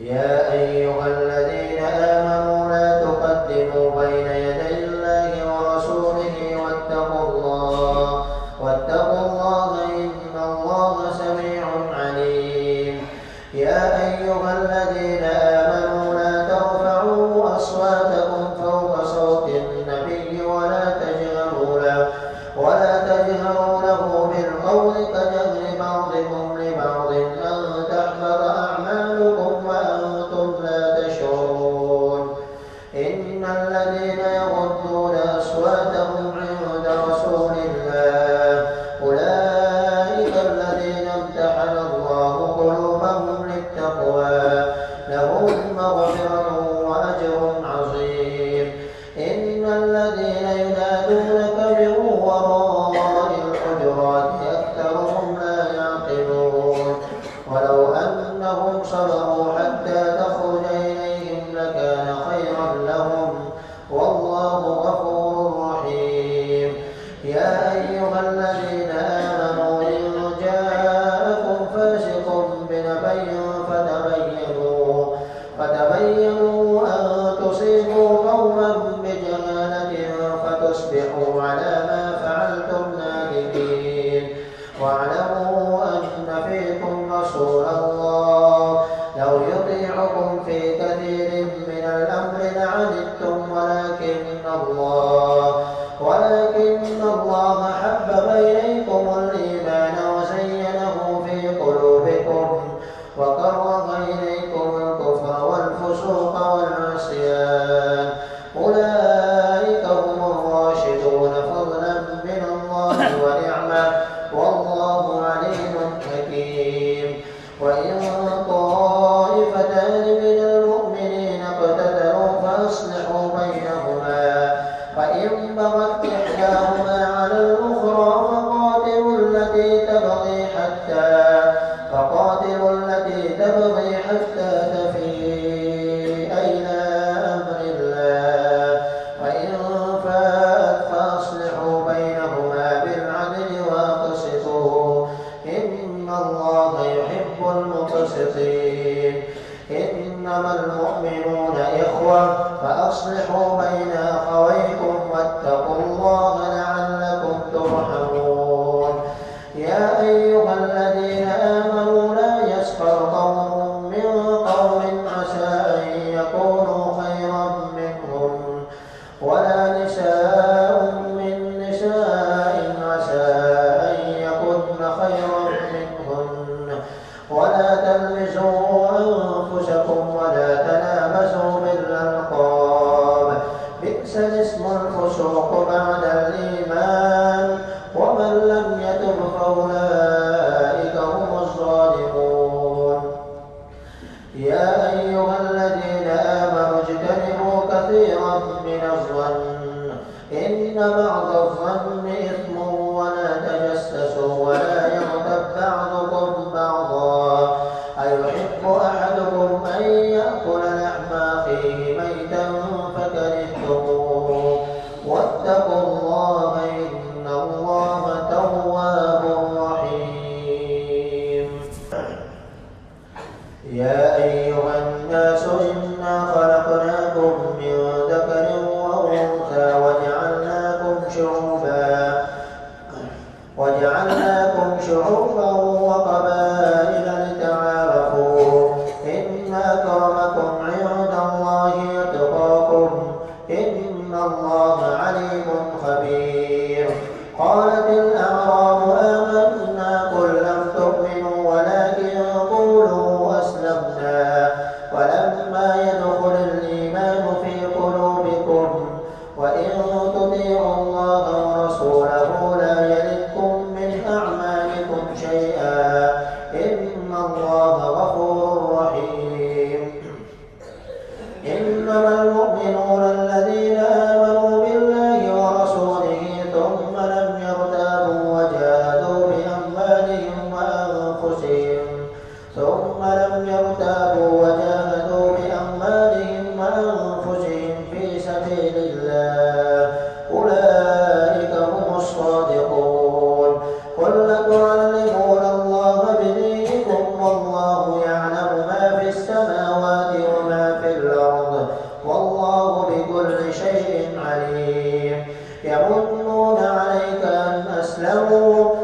يا أيها الذين آمنوا لا تقدموا بين يدي الله ورسوله واتقوا الله إن الله سميع عليم. يا أيها الذين آمنوا لا ترفعوا أصواتكم فوق صوت النبي ولا تجهروا له بالقول كجهر بعضكم لبعض أن تحبط أعمالكم وأنتم لا تشعرون. إن الذين يغضون أصواتهم عند رسول الله أولئك الذين امتحن الله قلوبهم للتقوى لهم مغفرة وأجر عظيم. إن الذين ينادونك من وراء الحجرات أكثرهم لا يعقلون. ولو أنهم صبروا حتى تخرج إليهم لكان خيرا لهم والله غفور رحيم. يا أيها الذين آمنوا إن جاءكم فاسق بنبأ فتبينوا أن تصيبوا قوما بجهالة فتصبحوا على ما فعلتم نادمين. واعلموا أن فيكم رسول الله لو يطيعكم في كثير من الأمر لعنتم ولكن الله حبب إليكم الإيمان وزينه في قلوبكم وكره إليكم الكفر والفسوق والعصيان أولئك هم الراشدون فضلا من الله ونعمة والله عليم حكيم. وإن طائفتان من المؤمنين اقتتلوا فأصلحوا بينهما فإن بغت إحداهما على الأخرى فقاتلوا التي تبغي حتى تفيء إلى أمر الله وإن فاءت فأصلحوا بينهما بالعدل وأقسطوا إن الله يحب المقسطين. إنما المؤمنون إخوة فأصلحوا بين أخويكم واتقوا الله لعلكم ترحمون. يا أيها الذين آمنوا لا يسخر قوم من قوم عسى أن يكونوا خيرا منهم ولا نساء من نساء عسى أن يكن خيرا منهن ولا تلمزوا أنفسكم ولا تنابزوا بالألقاب بئس الاسم الفسوق بعد الإيمان ومن لم يتب فأولئك هم الظالمون. يا أيها الذين آمنوا اجتنبوا كثيرا من الظن إن بعض الظن إثم ولا تجسسوا ولا يغتب بعضكم بعضا أيحب أحدكم أن يأكل لحم أخيه ميتا فكرهتموه واتقوا الله إن الله تواب رحيم. يا أيها الناس إنا خلقناكم من ذكر وأنثى وجعلناكم شعوبا وقبائل لتعارفوا إن أكرمكم عند الله يتقاكم إن الله عليم خبير. قالت الأعراب آمنا قل لم تؤمنوا ولكن قولوا أسلمنا ولما يدخل الإيمان في قلوبكم وإن تطيعوا الله ورسوله لا يلدكم من أعمالكم شيئا إن الله غفور رحيم. تعلمون